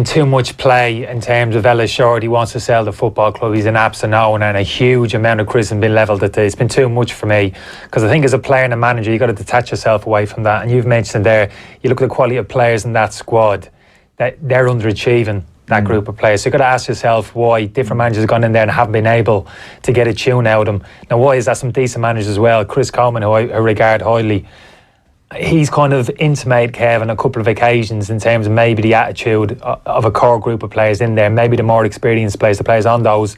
Too much play in terms of Ellis Short. He wants to sell the football club. He's an absolute owner, and a huge amount of criticism been levelled at this. It's been too much for me, because I think as a player and a manager, you've got to detach yourself away from that. And you've mentioned there, you look at the quality of players in that squad, that they're underachieving that group of players. So you've got to ask yourself why different managers have gone in there and haven't been able to get a tune out of them. Now, why is that? Some decent managers as well. Chris Coleman, who I regard highly, he's kind of intimated Kev on a couple of occasions in terms of maybe the attitude of a core group of players in there, maybe the more experienced players, the players on those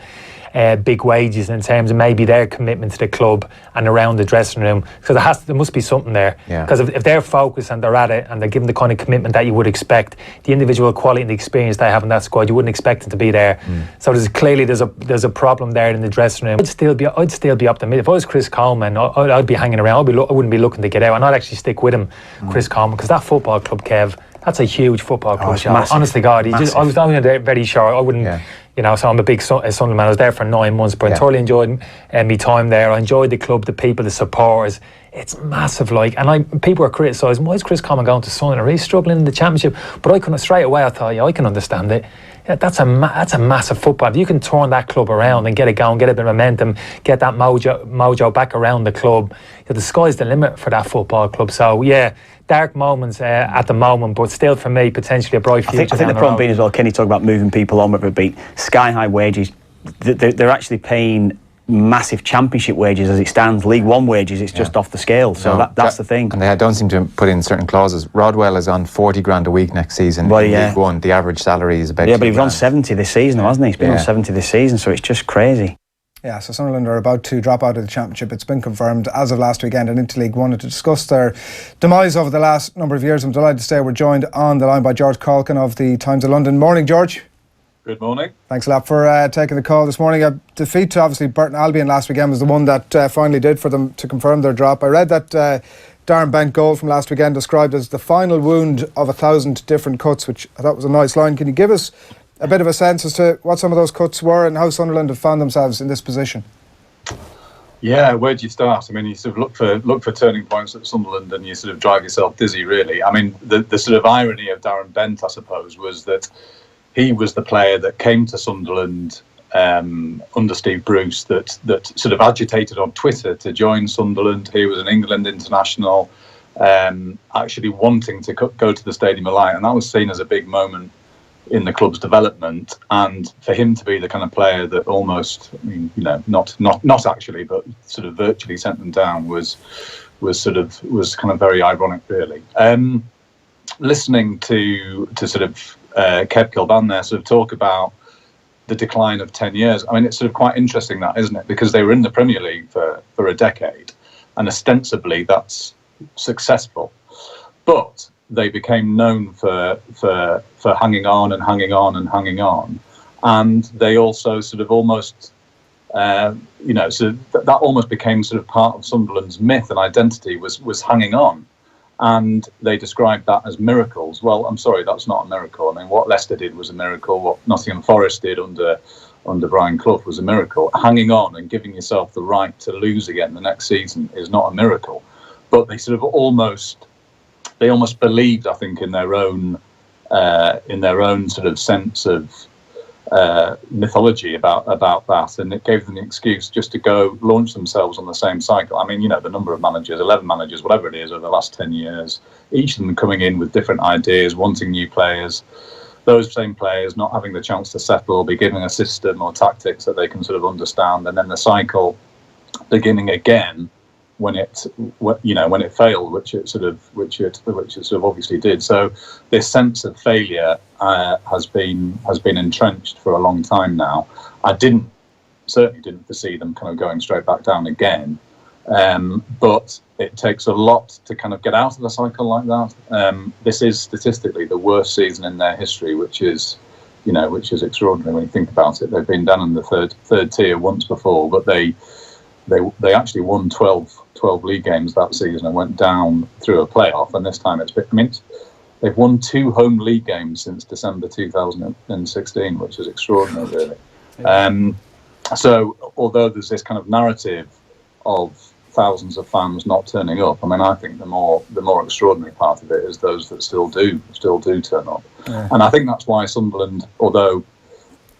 big wages, in terms of maybe their commitment to the club and around the dressing room. So there must be something there. Because if they're focused and they're at it and they're given the kind of commitment that you would expect, the individual quality and the experience they have in that squad, you wouldn't expect it to be there. So there's a problem there in the dressing room. I'd still be optimistic. If I was Chris Coleman, I'd be hanging around. I wouldn't be looking to get out, and I'd actually stick with him, Chris Coleman, because that football club, Kev, that's a huge football club. Honestly, God, I was only very sure. I wouldn't. You know, so I'm a big Sunderland man. I was there for 9 months, but I thoroughly enjoyed my time there. I enjoyed the club, the people, the supporters. It's massive, and people were criticising, why is Chris Coleman going to Sunderland? Are he struggling in the Championship? But I couldn't, straight away I thought, I can understand it. Yeah, that's a massive football. If you can turn that club around and get it going, get a bit of momentum, get that mojo back around the club, the sky's the limit for that football club. So yeah, dark moments at the moment, but still for me potentially a bright future. I think the problem being as well, Kenny talked about moving people on with a beat, sky high wages. They're actually paying massive Championship wages as it stands. League One wages, it's just off the scale. So that's the thing. And they don't seem to put in certain clauses. Rodwell is on 40 grand a week next season in League One. The average salary is about but he was on 70 this season, hasn't he? He's been on 70 this season, so it's just crazy. Yeah, so Sunderland are about to drop out of the Championship. It's been confirmed as of last weekend, and into League One. To discuss their demise over the last number of years, I'm delighted to say we're joined on the line by George Caulkin of the Times of London. Morning, George. Good morning. Thanks a lot for taking the call this morning. A defeat to obviously Burton Albion last weekend was the one that finally did for them to confirm their drop. I read that Darren Bent goal from last weekend described as the final wound of 1,000 different cuts, which I thought was a nice line. Can you give us a bit of a sense as to what some of those cuts were and how Sunderland have found themselves in this position? Yeah, where do you start? I mean, you sort of look for turning points at Sunderland, and you sort of drive yourself dizzy, really. I mean, the sort of irony of Darren Bent, I suppose, was that he was the player that came to Sunderland under Steve Bruce that sort of agitated on Twitter to join Sunderland. He was an England international, actually wanting to go to the Stadium of Light, and that was seen as a big moment in the club's development. And for him to be the kind of player that almost, I mean, you know, not actually, but sort of virtually sent them down was kind of very ironic, really. Listening to sort of Kev Kilban there sort of talk about the decline of 10 years. I mean, it's sort of quite interesting, that, isn't it? Because they were in the Premier League for a decade, and ostensibly that's successful. But they became known for hanging on and hanging on and hanging on. And they also sort of almost, so that almost became sort of part of Sunderland's myth and identity was hanging on. And they described that as miracles. Well, I'm sorry, that's not a miracle. I mean, what Leicester did was a miracle. What Nottingham Forest did under Brian Clough was a miracle. Hanging on and giving yourself the right to lose again the next season is not a miracle. But they sort of almost believed, I think, in their own sort of sense of mythology about that, and it gave them the excuse just to go launch themselves on the same cycle. I mean, you know, the number of managers, 11 managers, whatever it is, over the last 10 years, each of them coming in with different ideas, wanting new players, those same players not having the chance to settle, be given a system or tactics that they can sort of understand, and then the cycle beginning again when it failed, which it sort of obviously did. So this sense of failure has been entrenched for a long time now. I certainly didn't foresee them kind of going straight back down again, but it takes a lot to kind of get out of a cycle like that. This is statistically the worst season in their history, which is extraordinary when you think about it. They've been down in the third tier once before, but they actually won 12 league games that season and went down through a playoff. And this time they've won 2 home league games since December 2016, which is extraordinary, really. So although there's this kind of narrative of thousands of fans not turning up. I mean, I think the more extraordinary part of it is those that still do turn up. Yeah. And I think that's why Sunderland, although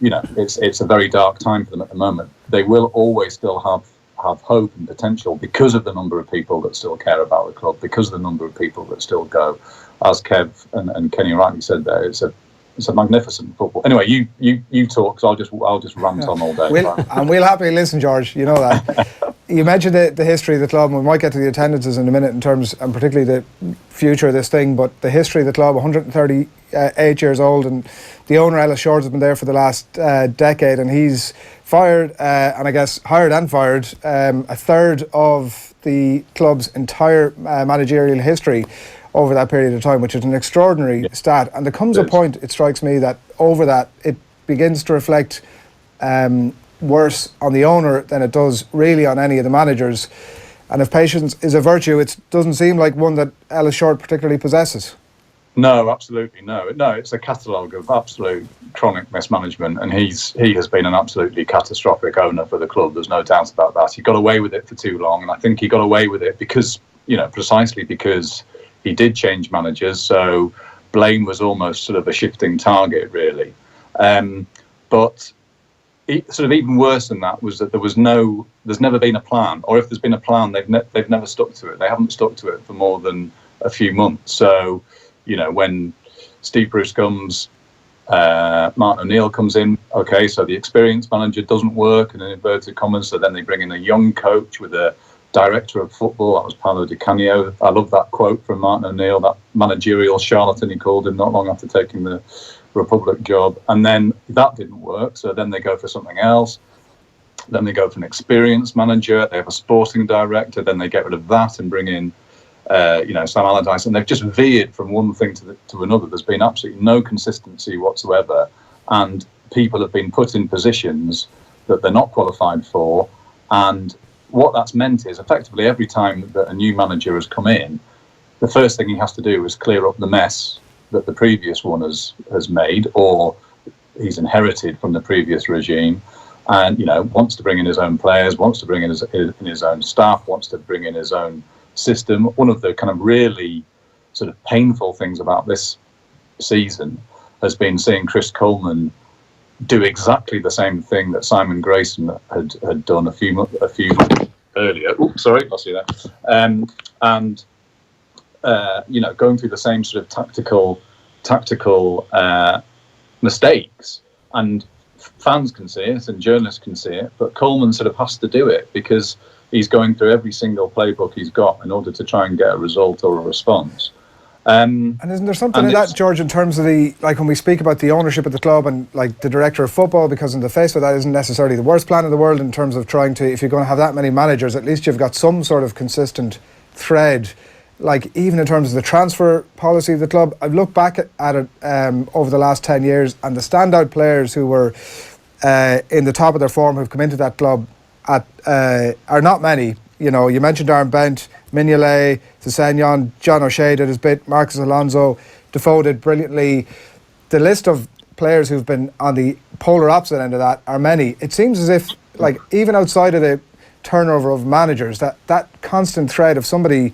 it's a very dark time for them at the moment, they will always still have hope and potential because of the number of people that still care about the club, because of the number of people that still go. As Kev and Kenny rightly said there, it's a magnificent football. Anyway, you talk, so I'll just rant on all day. We'll happily listen, George. You know that. You mentioned the history of the club, and we might get to the attendances in a minute in terms, and particularly the future of this thing, but the history of the club, 138 years old, and the owner, Ellis Short, has been there for the last decade, and he's fired, and I guess hired and fired, a third of the club's entire managerial history over that period of time, which is an extraordinary stat. And there comes a point, it strikes me, that over that it begins to reflect worse on the owner than it does really on any of the managers. And if patience is a virtue, it doesn't seem like one that Ellis Short particularly possesses. No, absolutely no. It's a catalogue of absolute chronic mismanagement, and he has been an absolutely catastrophic owner for the club. There's no doubt about that. He got away with it for too long, and I think he got away with it because, precisely because he did change managers, so blame was almost sort of a shifting target, really. But sort of even worse than that was that there's never been a plan, or if there's been a plan, they've never stuck to it. They haven't stuck to it for more than a few months. So, when Steve Bruce comes, Martin O'Neill comes in, okay, so the experienced manager doesn't work, and in inverted commas, so then they bring in a young coach with a director of football. That was Paolo Di Canio. I love that quote from Martin O'Neill, that managerial charlatan he called him not long after taking the Republic job. And then that didn't work, so then they go for something else. Then they go for an experienced manager. They have a sporting director. Then they get rid of that and bring in Sam Allardyce, and they've just veered from one thing to another. There's been absolutely no consistency whatsoever, and people have been put in positions that they're not qualified for. And what that's meant is, effectively, every time that a new manager has come in, the first thing he has to do is clear up the mess that the previous one has made, or he's inherited from the previous regime, and wants to bring in his own players, wants to bring in his own staff, wants to bring in his own system. One of the kind of really sort of painful things about this season has been seeing Chris Coleman do exactly the same thing that Simon Grayson had done a few months earlier. Oops, sorry, lost you there. Going through the same sort of tactical mistakes, and fans can see it and journalists can see it, but Coleman sort of has to do it because he's going through every single playbook he's got in order to try and get a result or a response. And isn't there something in that, George, in terms of when we speak about the ownership of the club and the director of football, because in the face of that isn't necessarily the worst plan in the world in terms of trying to, if you're going to have that many managers, at least you've got some sort of consistent thread. Even in terms of the transfer policy of the club, I've looked back at it over the last 10 years, and the standout players who were in the top of their form who've come into that club are not many. You mentioned Darren Bent, Mignolet, Sessegnon, John O'Shea did his bit, Marcus Alonso, Defoe did brilliantly. The list of players who've been on the polar opposite end of that are many. It seems as if, even outside of the turnover of managers, that constant thread of somebody,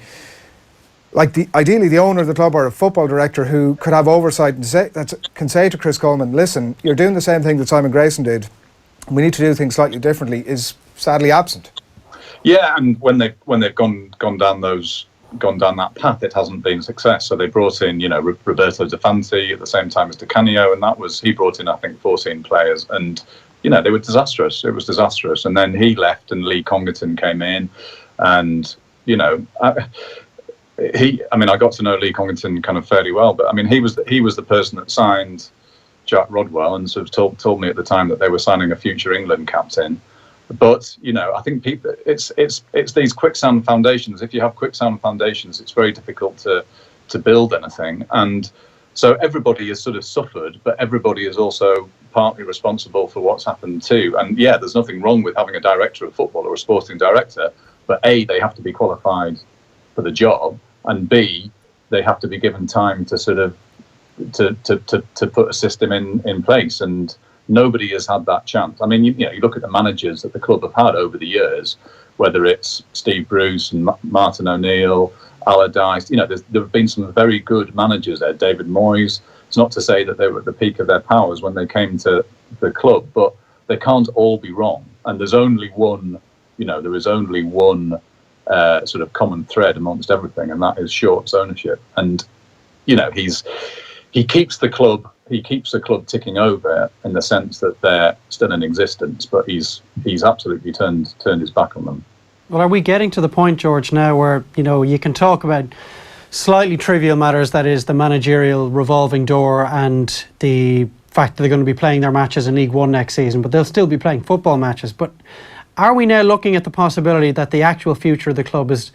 ideally the owner of the club or a football director who could have oversight and can say to Chris Coleman, listen, you're doing the same thing that Simon Grayson did, we need to do things slightly differently, is sadly absent. Yeah, and when they've gone down that path, it hasn't been a success. So they brought in, Roberto Di Fanti at the same time as Di Canio, and he brought in, I think, 14 players, and they were disastrous. It was disastrous, and then he left, and Lee Congerton came in, and I got to know Lee Congerton kind of fairly well, but he was the person that signed Jack Rodwell, and sort of told me at the time that they were signing a future England captain. But I think people, it's these quicksand foundations. If you have quicksand foundations, it's very difficult to build anything. And so everybody has sort of suffered, but everybody is also partly responsible for what's happened too. And yeah, there's nothing wrong with having a director of football or a sporting director, but A, they have to be qualified for the job, and B, they have to be given time to sort of to put a system in place. And nobody has had that chance. You look at the managers that the club have had over the years. whether it's Steve Bruce and Martin O'Neill, Allardyce. You know, there have been some very good managers there. David Moyes. It's not to say that they were at the peak of their powers when they came to the club, but they can't all be wrong. And there's only one, there is only one sort of common thread amongst everything, and that is Short's ownership. And he keeps the club ticking over in the sense that they're still in existence, but he's absolutely turned his back on them. Well, are we getting to the point, George, now where you can talk about slightly trivial matters, that is the managerial revolving door and the fact that they're going to be playing their matches in League One next season, but they'll still be playing football matches. But are we now looking at the possibility that the actual future of the club is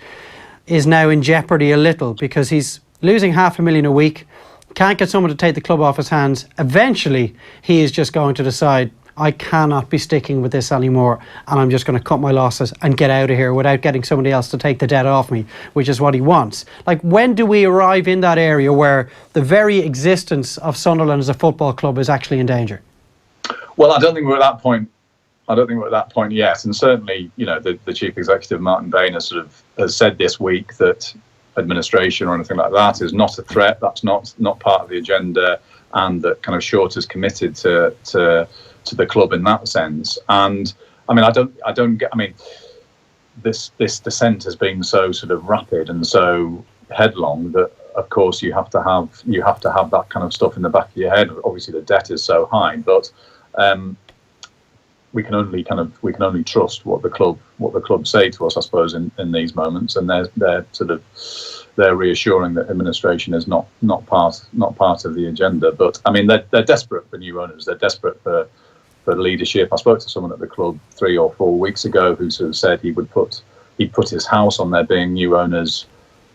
now in jeopardy a little, because he's losing $500,000 a week, can't get someone to take the club off his hands? Eventually, he is just going to decide, I cannot be sticking with this anymore, and I'm just going to cut my losses and get out of here without getting somebody else to take the debt off me, which is what he wants. Like, when do we arrive in that area where the very existence of Sunderland as a football club is actually in danger? Well, I don't think we're at that point yet. And certainly, the chief executive, Martin Bain, has said this week that administration or anything like that is not a threat. That's not part of the agenda, and that kind of Short is committed to the club in that sense. And I mean, I don't get. I mean, this descent has been so sort of rapid and so headlong that, of course, you have to have that kind of stuff in the back of your head. Obviously, the debt is so high, but we can only trust what the club say to us, I suppose, in these moments, and they're reassuring that administration is not part of the agenda. But I mean, they're desperate for new owners. They're desperate for leadership. I spoke to someone at the club 3 or 4 weeks ago who sort of said he'd put his house on there being new owners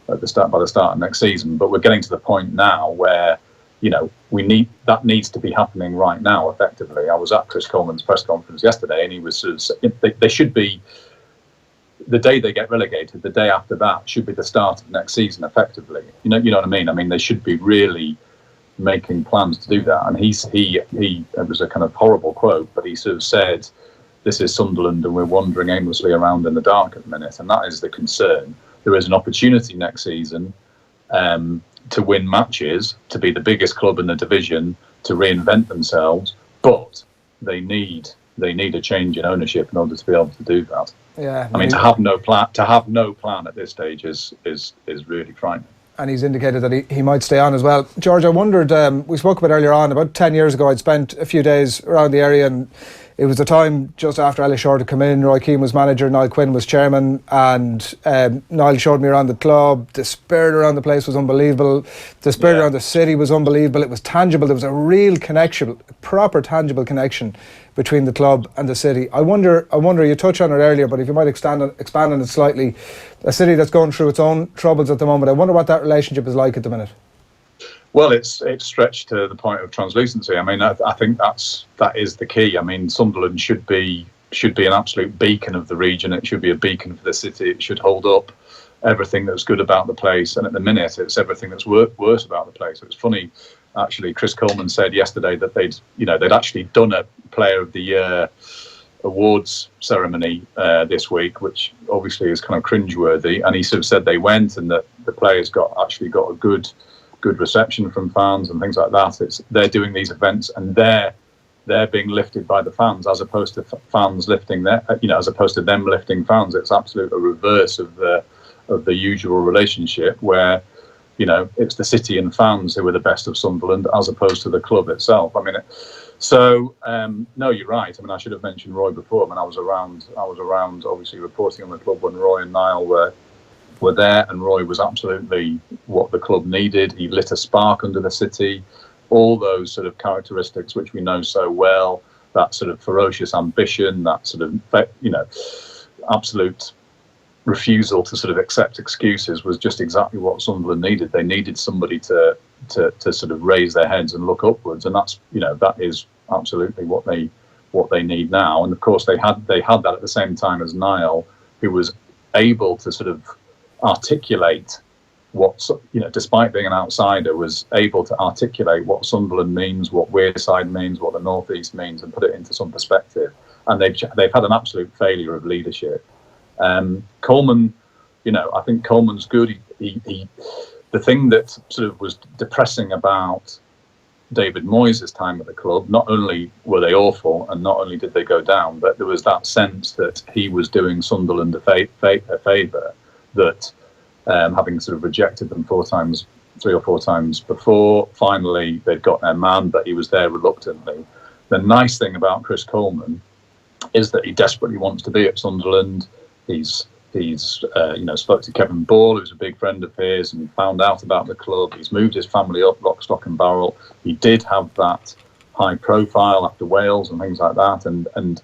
by the start of next season. But we're getting to the point now where that needs to be happening right now, effectively. I was at Chris Coleman's press conference yesterday, and he was sort of saying they should be, the day they get relegated, the day after that should be the start of next season, effectively. You know what I mean? I mean, they should be really making plans to do that. And it was a kind of horrible quote, but he sort of said, this is Sunderland and we're wandering aimlessly around in the dark at the minute. And that is the concern. There is an opportunity next season to win matches, to be the biggest club in the division, to reinvent themselves, but they need a change in ownership in order to be able to do that. Yeah, I mean, to have no plan at this stage is really frightening. And he's indicated that he might stay on as well. George, I wondered, we spoke about earlier on, about 10 years ago, I'd spent a few days around the area, and it was the time just after Ellis Short had come in. Roy Keane was manager, Niall Quinn was chairman, and Niall showed me around the club. The spirit around the place was unbelievable. The spirit around the city was unbelievable. It was tangible. There was a real connection, a proper tangible connection between the club and the city. I wonder, you touched on it earlier, but if you might expand on it slightly, a city that's going through its own troubles at the moment, I wonder what that relationship is like at the minute. Well, it's stretched to the point of translucency. I mean, I think that is the key. I mean, Sunderland should be an absolute beacon of the region. It should be a beacon for the city. It should hold up everything that's good about the place. And at the minute, it's everything that's worse about the place. It's funny, actually. Chris Coleman said yesterday that they'd actually done a Player of the Year awards ceremony this week, which obviously is kind of cringeworthy. And he sort of said they went, and that the players got a good reception from fans and things like that. They're doing these events, and they're being lifted by the fans, as opposed to fans lifting as opposed to them lifting fans. It's absolutely a reverse of the usual relationship, where it's the city and fans who are the best of Sunderland, as opposed to the club itself. I mean, no, you're right. I mean, I should have mentioned Roy before. I mean, I was around obviously reporting on the club when Roy and Niall were there, and Roy was absolutely what the club needed. He lit a spark under the city, all those sort of characteristics which we know so well, that sort of ferocious ambition, that sort of absolute refusal to sort of accept excuses, was just exactly what Sunderland needed. They needed somebody to sort of raise their heads and look upwards, and that is absolutely what they need now. And of course they had that at the same time as Niall, who was able to sort of articulate what, despite being an outsider, was able to articulate what Sunderland means, what Wearside means, what the North East means, and put it into some perspective. And they've had an absolute failure of leadership. Coleman, I think Coleman's good. He the thing that sort of was depressing about David Moyes' time at the club, not only were they awful and not only did they go down, but there was that sense that he was doing Sunderland a favour, that having sort of rejected them 3 or 4 times before, finally they'd got their man, but he was there reluctantly. The nice thing about Chris Coleman is that he desperately wants to be at Sunderland. He's spoke to Kevin Ball, who's a big friend of his, and found out about the club. He's moved his family up lock, stock and barrel. He did have that high profile after Wales and things like that, and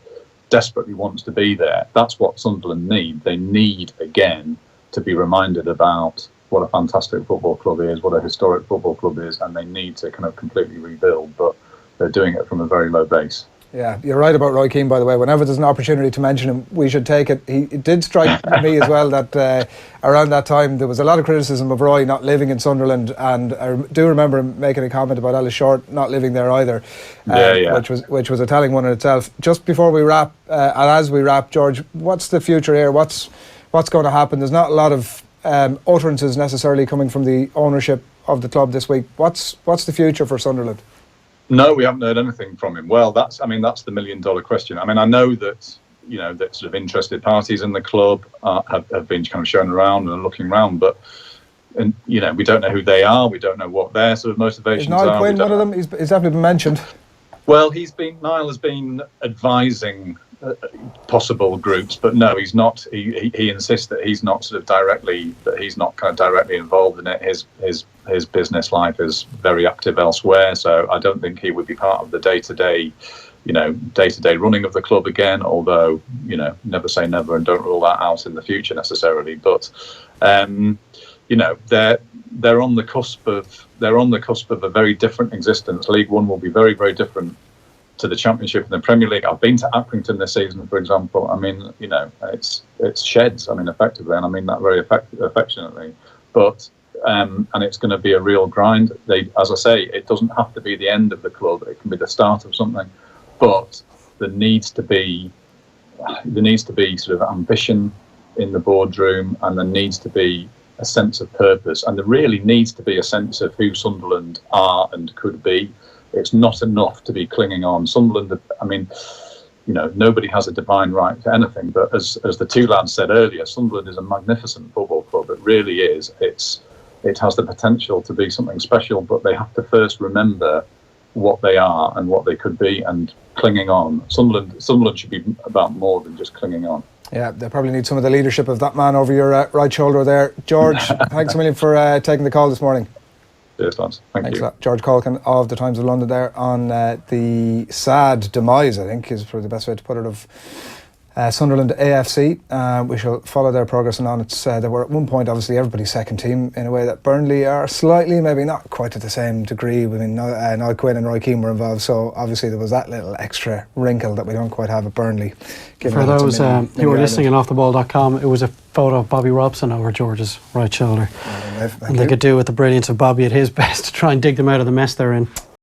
desperately wants to be there. That's what Sunderland need. They need, again, to be reminded about what a fantastic football club is, what a historic football club is, and they need to kind of completely rebuild, but they're doing it from a very low base. Yeah, you're right about Roy Keane, by the way. Whenever there's an opportunity to mention him, we should take it. It did strike me as well that around that time there was a lot of criticism of Roy not living in Sunderland, and I do remember him making a comment about Ellis Short not living there either, which was a telling one in itself. Just before we wrap, and as we wrap, George, what's the future here? What's going to happen? There's not a lot of utterances necessarily coming from the ownership of the club this week. What's the future for Sunderland? No, we haven't heard anything from him. Well, that's the $1 million question. I mean, I know that that sort of interested parties in the club have been kind of shown around and looking around, but we don't know who they are. We don't know what their sort of motivations are. Is Niall Quinn one of them? He's definitely been mentioned. Well, Niall has been advising possible groups, but no, he's not. He insists that he's not directly involved in it. His business life is very active elsewhere, so I don't think he would be part of the day-to-day running of the club again. Although never say never, and don't rule that out in the future necessarily. But they're on the cusp of a very different existence. League One will be very, very different to the Championship and the Premier League. I've been to Accrington this season, for example. I mean, it's sheds. I mean, effectively, and I mean that very affectionately. But and it's going to be a real grind. As I say, it doesn't have to be the end of the club. It can be the start of something. But there needs to be sort of ambition in the boardroom, and there needs to be a sense of purpose, and there really needs to be a sense of who Sunderland are and could be. It's not enough to be clinging on. Sunderland, I mean, nobody has a divine right to anything, but as the two lads said earlier, Sunderland is a magnificent football club. It really is. It has the potential to be something special, but they have to first remember what they are and what they could be, and clinging on. Sunderland should be about more than just clinging on. Yeah, they probably need some of the leadership of that man over your right shoulder there. George, thanks a million for taking the call this morning. Cheers, lads. Thanks you. George Caulkin of the Times of London there on the sad demise, I think is probably the best way to put it, of Sunderland AFC. We shall follow their progress and on. They were at one point obviously everybody's second team in a way that Burnley are slightly, maybe not quite to the same degree. I mean, Niall Quinn and Roy Keane were involved, so obviously there was that little extra wrinkle that we don't quite have at Burnley. For those who were listening on offtheball.com, it was a photo of Bobby Robson over George's right shoulder. And they could do with the brilliance of Bobby at his best to try and dig them out of the mess they're in.